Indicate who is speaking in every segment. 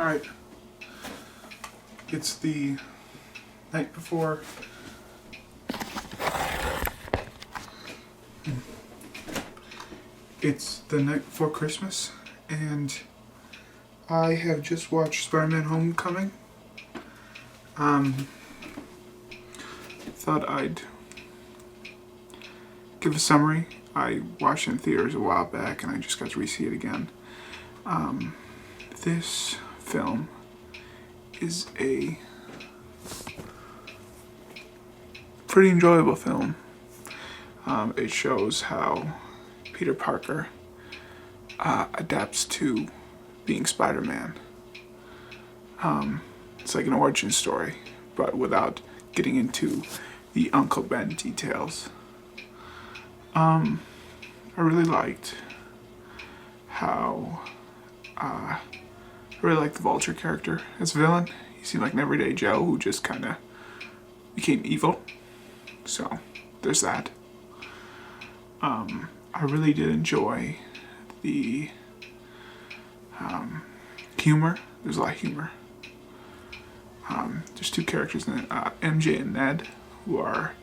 Speaker 1: Alright. It's the night before. It's the night before Christmas, and I have just watched Spider-Man Homecoming. Thought I'd give a summary. I watched it in theaters a while back, and I just got to re-see it again. This film is a pretty enjoyable film. It shows how Peter Parker adapts to being Spider-Man. It's like an origin story, but without getting into the Uncle Ben details. I really liked how I really liked the Vulture character as a villain. He seemed like an everyday Joe who just kind of became evil. So there's that. I really did enjoy the humor. There's a lot of humor. There's two characters in it, MJ and Ned, who are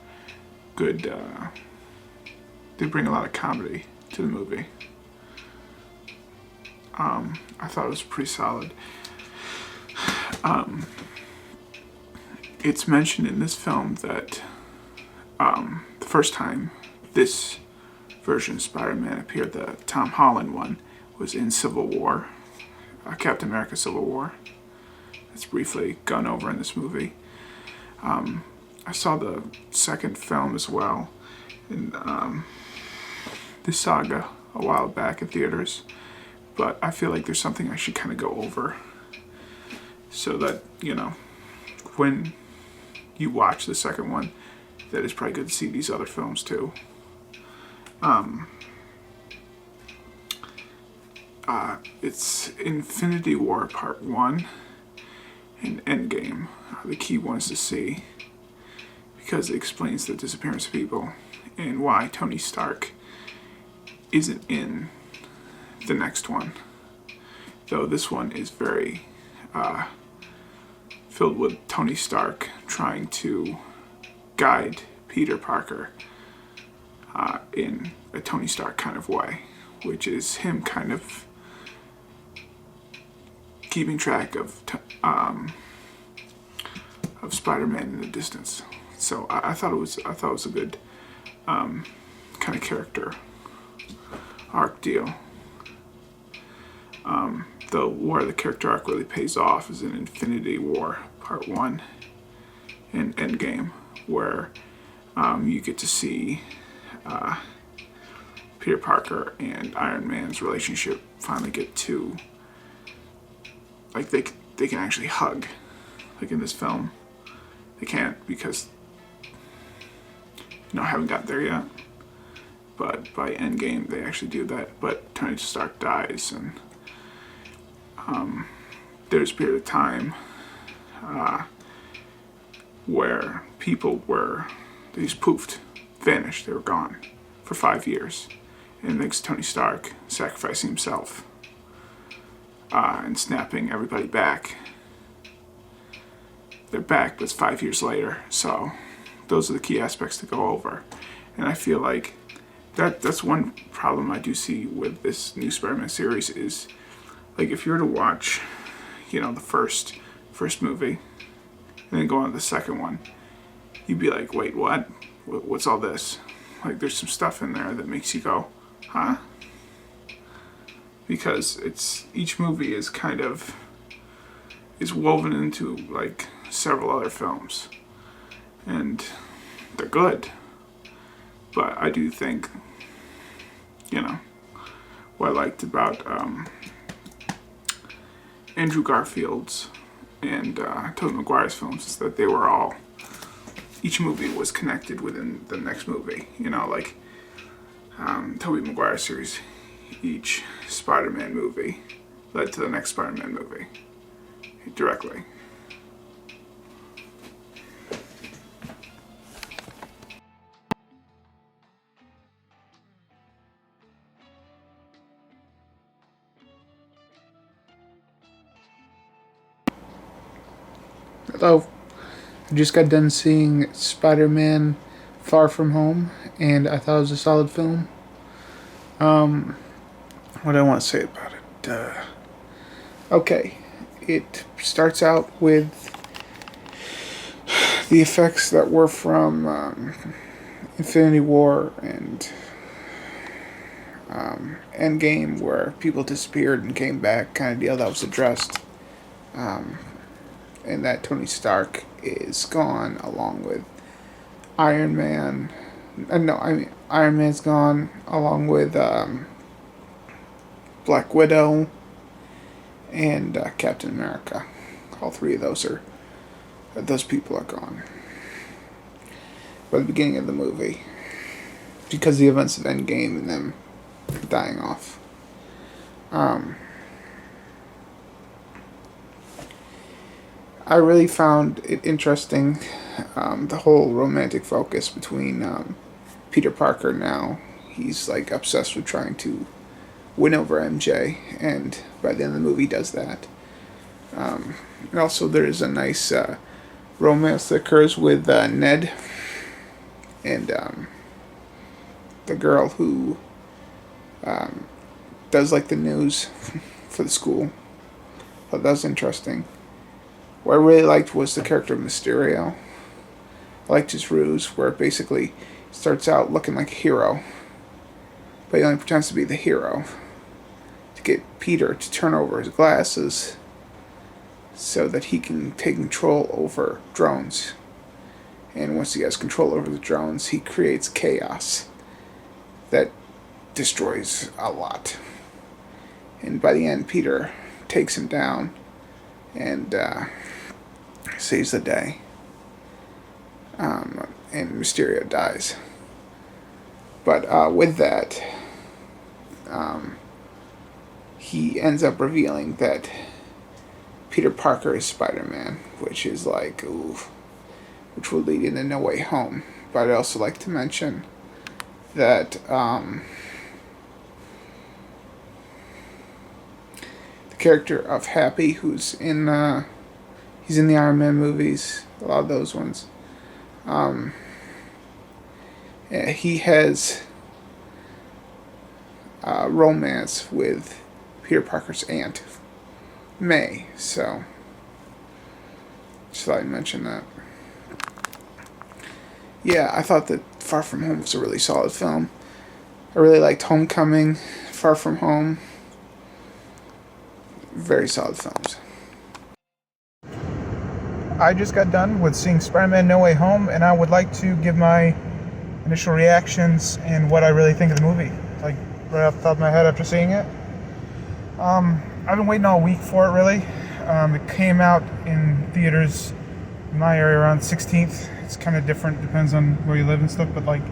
Speaker 1: good. They bring a lot of comedy to the movie. I thought it was pretty solid. It's mentioned in this film that the first time this version of Spider-Man appeared, the Tom Holland one, was in Civil War, Captain America Civil War. It's briefly gone over in this movie. I saw the second film as well in this saga a while back in theaters, but I feel like there's something I should kind of go over so that, you know, when you watch the second one, that it's probably good to see these other films too. It's Infinity War Part 1 and Endgame are the key ones to see, because it explains the disappearance of people and why Tony Stark isn't in the next one. Though this one is very filled with Tony Stark trying to guide Peter Parker in a Tony Stark kind of way, which is him kind of keeping track of Spider-Man in the distance. So I thought it was a good kind of character arc deal. Though where the character arc really pays off is in Infinity War Part 1 and Endgame, where you get to see Peter Parker and Iron Man's relationship finally get to, like, they can actually hug. Like in this film, they can't because, haven't got there yet. But by Endgame, they actually do that. But Tony Stark dies, and there's a period of time where people they just poofed, vanished, they were gone for 5 years. And it makes Tony Stark sacrificing himself and snapping everybody back. They're back, but it's 5 years later. So those are the key aspects to go over. And I feel like that's one problem I do see with this new Spider-Man series is, like, if you were to watch, the first movie and then go on to the second one, you'd be like, wait, what? What's all this? Like, there's some stuff in there that makes you go, huh? Because each movie is woven into, like, several other films, and they're good. But I do think, what I liked about Andrew Garfield's and Tobey Maguire's films is that they were all, each movie was connected within the next movie. Like Tobey Maguire series, each Spider-Man movie led to the next Spider-Man movie directly. So, I just got done seeing Spider-Man Far From Home, and I thought it was a solid film. What do I want to say about it? Okay, it starts out with the effects that were from Infinity War and Endgame, where people disappeared and came back, kind of deal that was addressed. And that Tony Stark is gone, along with Iron Man. Iron Man's gone, along with Black Widow and Captain America. All three of those people are gone by the beginning of the movie, because of the events of Endgame and them dying off. I really found it interesting, the whole romantic focus between Peter Parker now. He's like obsessed with trying to win over MJ, and by the end of the movie does that. And also there's a nice romance that occurs with Ned and the girl who does like the news for the school. Thought that was interesting. What I really liked was the character of Mysterio. I liked his ruse, where it basically starts out looking like a hero, but he only pretends to be the hero to get Peter to turn over his glasses so that he can take control over drones. And once he has control over the drones, he creates chaos that destroys a lot. And by the end, Peter takes him down and saves the day. And Mysterio dies. But with that, he ends up revealing that Peter Parker is Spider-Man, which is like, ooh, which will lead into No Way Home. But I'd also like to mention that the character of Happy, who's in he's in the Iron Man movies, a lot of those ones. He has romance with Peter Parker's aunt, May. So, just thought I'd mention that. Yeah, I thought that Far From Home was a really solid film. I really liked Homecoming, Far From Home. Very solid films. I just got done with seeing Spider-Man No Way Home, and I would like to give my initial reactions and what I really think of the movie. Like, right off the top of my head after seeing it. I've been waiting all week for it, really. It came out in theaters in my area around 16th. It's kind of different, depends on where you live and stuff, but like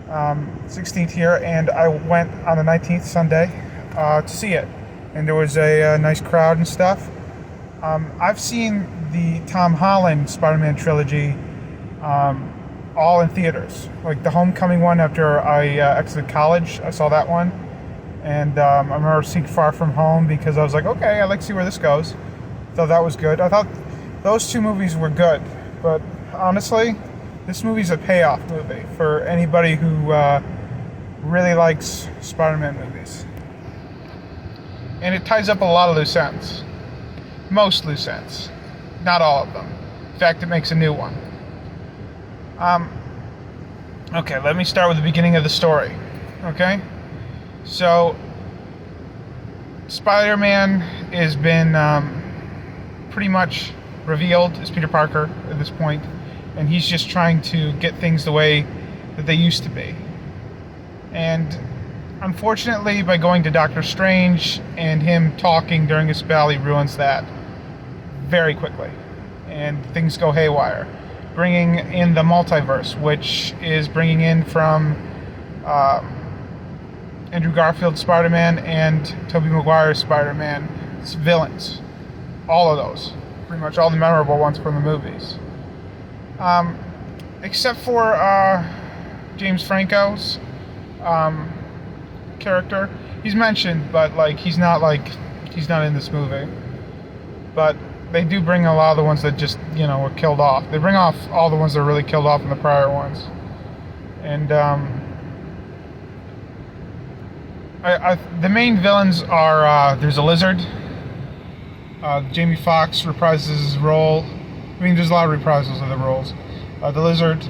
Speaker 1: 16th here, and I went on the 19th, Sunday, to see it. And there was a nice crowd and stuff. I've seen the Tom Holland Spider-Man Trilogy all in theaters. Like the Homecoming one after I exited college, I saw that one. And I remember seeing Far From Home because I was like, okay, I'd like to see where this goes. Thought that was good. I thought those two movies were good. But honestly, this movie's a payoff movie for anybody who really likes Spider-Man movies. And it ties up a lot of loose ends. Most loose ends. Not all of them. In fact, it makes a new one. Okay, let me start with the beginning of the story. Okay? So, Spider-Man has been pretty much revealed as Peter Parker at this point, and he's just trying to get things the way that they used to be. And unfortunately, by going to Doctor Strange and him talking during his spell, he ruins that very quickly, and things go haywire. Bringing in the multiverse, which is bringing in from Andrew Garfield's Spider-Man and Tobey Maguire's Spider-Man villains. All of those. Pretty much all the memorable ones from the movies. Except for James Franco's character. He's mentioned, but like he's not in this movie. But
Speaker 2: they do bring a lot of the ones that just, were killed off. They bring off all the ones that were really killed off in the prior ones. And the main villains are, there's a lizard. Jamie Foxx reprises his role. I mean, there's a lot of reprisals of the roles. The lizard,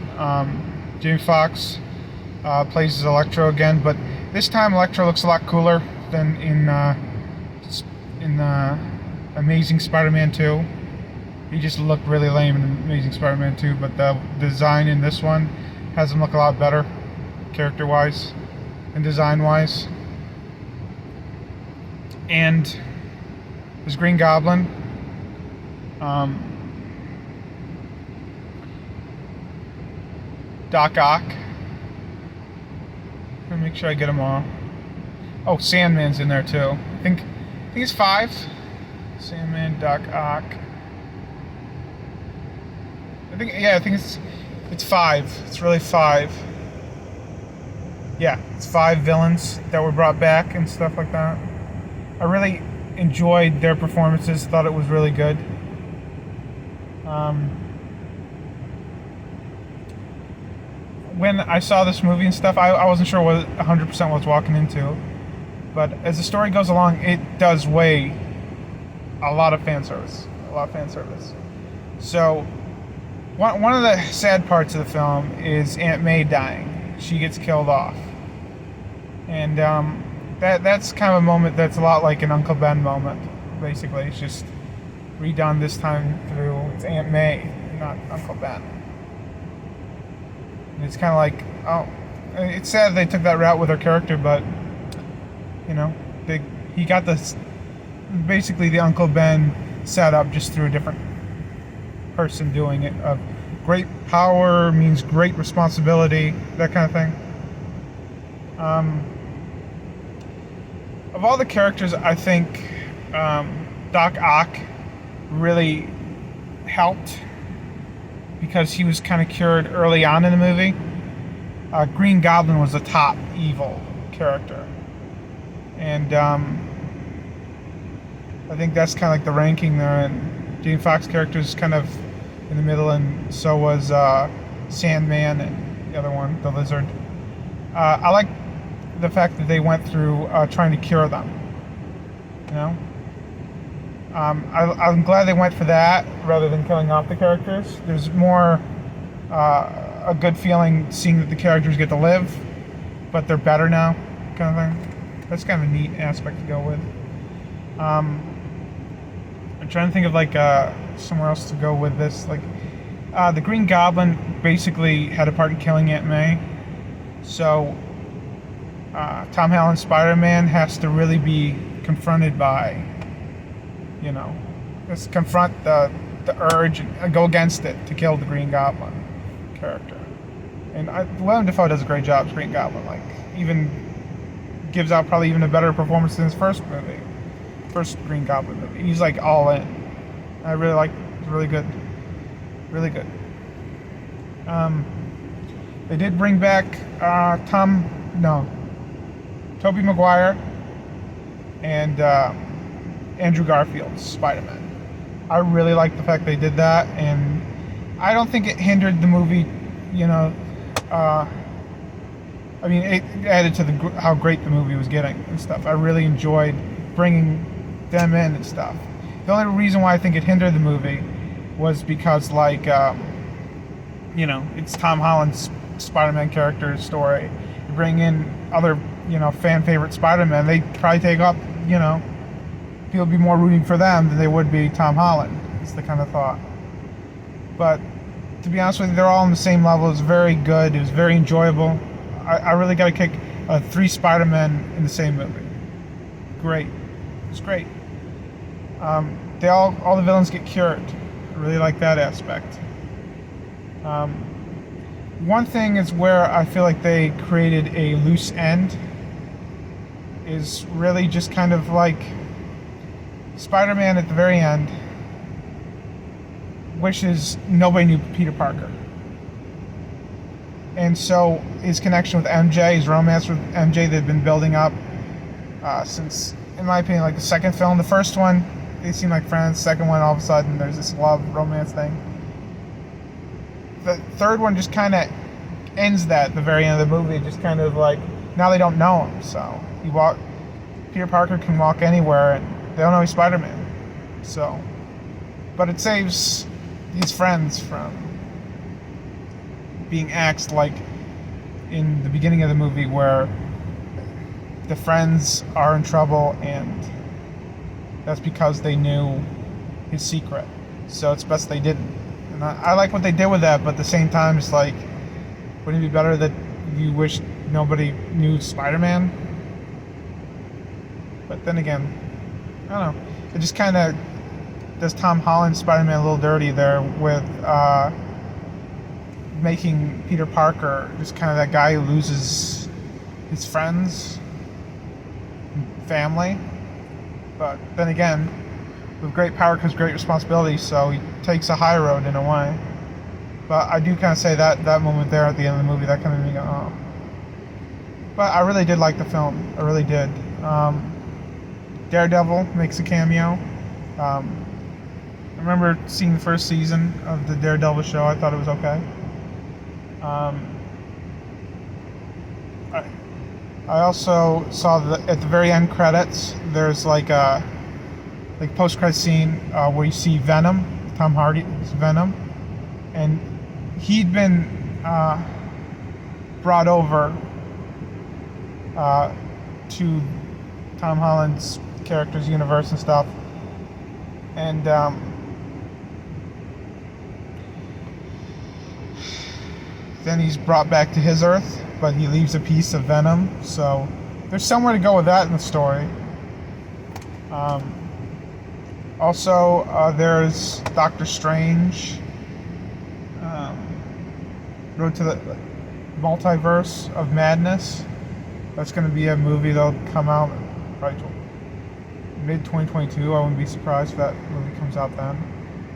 Speaker 2: Jamie Foxx plays as Electro again, but this time Electro looks a lot cooler than in Amazing Spider-Man 2. He just looked really lame in Amazing Spider-Man 2, but the design in this one has him look a lot better, character-wise and design-wise. And there's Green Goblin. Doc Ock. Let me make sure I get them all. Oh, Sandman's in there too. I think it's 5. Sandman, Doc Ock. I think it's 5. It's really 5. Yeah, it's 5 villains that were brought back and stuff like that. I really enjoyed their performances. Thought it was really good. When I saw this movie and stuff, I wasn't sure what 100% what I was walking into. But as the story goes along, it does weigh a lot of fan service. So, one of the sad parts of the film is Aunt May dying. She gets killed off. And that's kind of a moment that's a lot like an Uncle Ben moment, basically. It's just redone this time through it's Aunt May, not Uncle Ben. And it's kind of like, it's sad they took that route with her character, but, he got basically the Uncle Ben setup just through a different person doing it. Of great power means great responsibility, that kind of thing. Of all the characters, I think Doc Ock really helped because he was kind of cured early on in the movie. Green Goblin was the top evil character. And I think that's kind of like the ranking there. And Jamie Foxx character is kind of in the middle, and so was Sandman and the other one, the lizard. I like the fact that they went through trying to cure them. I'm glad they went for that rather than killing off the characters. There's more a good feeling seeing that the characters get to live, but they're better now, kind of thing. That's kind of a neat aspect to go with. I'm trying to think of somewhere else to go with this. The Green Goblin basically had a part in killing Aunt May, so Tom Holland's Spider-Man has to really be confronted by, just confront the urge and go against it to kill the Green Goblin character. And Willem Dafoe does a great job as Green Goblin. Even gives out probably even a better performance than his first Green Goblin movie. He's all in. I really like. It's really good. Really good. They did bring back Tobey Maguire and Andrew Garfield's Spider-Man. I really like the fact they did that, and I don't think it hindered the movie. It added to how great the movie was getting and stuff. I really enjoyed bringing them in and stuff. The only reason why I think it hindered the movie was because, it's Tom Holland's Spider-Man character story. You bring in other, fan favorite Spider-Man, they probably take up, people would be more rooting for them than they would be Tom Holland. It's the kind of thought. But to be honest with you, they're all on the same level. It was very good. It was very enjoyable. I really got a kick of 3 Spider-Men in the same movie. Great. It's great. All the villains get cured. I really like that aspect. One thing is where I feel like they created a loose end is really just kind of like Spider-Man at the very end wishes nobody knew Peter Parker. And so his connection with MJ, his romance with MJ that had been building up since, in my opinion, the second film. The first one, they seem like friends. Second one, all of a sudden, there's this love romance thing. The third one just kind of ends that at the very end of the movie. Just kind of like, now they don't know him, so Peter Parker can walk anywhere, and they don't know he's Spider-Man. So, but it saves his friends from being axed like in the beginning of the movie, where the friends are in trouble, and that's because they knew his secret. So it's best they didn't. And I like what they did with that, but at the same time, it's like, wouldn't it be better that you wish nobody knew Spider-Man? But then again, I don't know. It just kind of does Tom Holland Spider-Man a little dirty there with making Peter Parker just kind of that guy who loses his friends, family. But then again, with great power comes great responsibility, so he takes a high road in a way. But I do kind of say that moment there at the end of the movie, that kind of made me go, oh. But I really did like the film. I really did. Daredevil makes a cameo. I remember seeing the first season of the Daredevil show. I thought it was okay. I also saw that at the very end credits, there's like a post-credit scene where you see Venom, Tom Hardy's Venom, and he'd been brought over to Tom Holland's character's universe and stuff, and then he's brought back to his Earth, but he leaves a piece of Venom, so there's somewhere to go with that in the story. Also, there's Doctor Strange, Road to the Multiverse of Madness. That's going to be a movie that'll come out probably mid-2022. I wouldn't be surprised if that movie comes out then.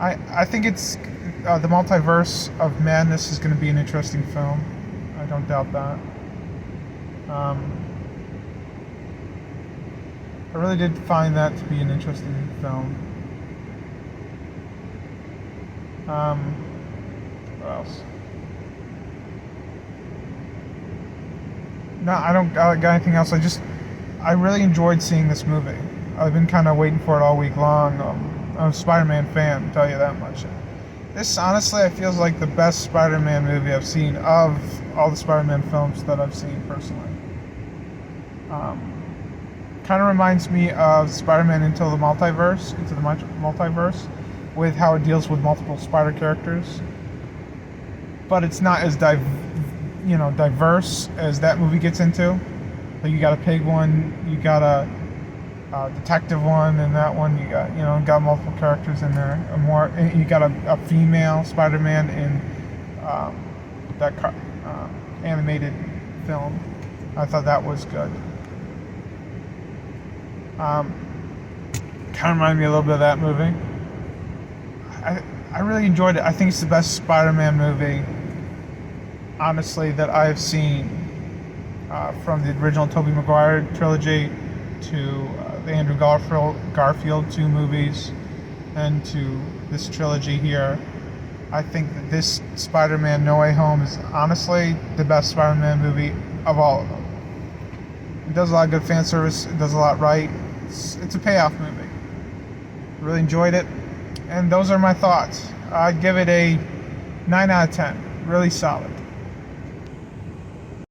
Speaker 2: I think it's the Multiverse of Madness is going to be an interesting film. I don't doubt that. I really did find that to be an interesting film. What else? No, I don't got anything else. I really enjoyed seeing this movie. I've been kind of waiting for it all week long. I'm a Spider-Man fan, I'll tell you that much. This, honestly, I feels like the best Spider-Man movie I've seen of all the Spider-Man films that I've seen personally. Kind of reminds me of Spider-Man Into the Multiverse, with how it deals with multiple Spider characters. But it's not as diverse as that movie gets into. Like, you got a pig one, you got a detective one, and that one you got multiple characters in there. You got a female Spider-Man in that animated film. I thought that was good. Kind of reminded me a little bit of that movie. I really enjoyed it. I think it's the best Spider-Man movie, honestly, that I've seen, from the original Tobey Maguire trilogy to the Andrew Garfield 2 movies, and to this trilogy here. I think that this Spider-Man No Way Home is honestly the best Spider-Man movie of all of them. It does a lot of good fan service, it does a lot right. It's a payoff movie. Really enjoyed it, and those are my thoughts. I'd give it a 9 out of 10. Really solid.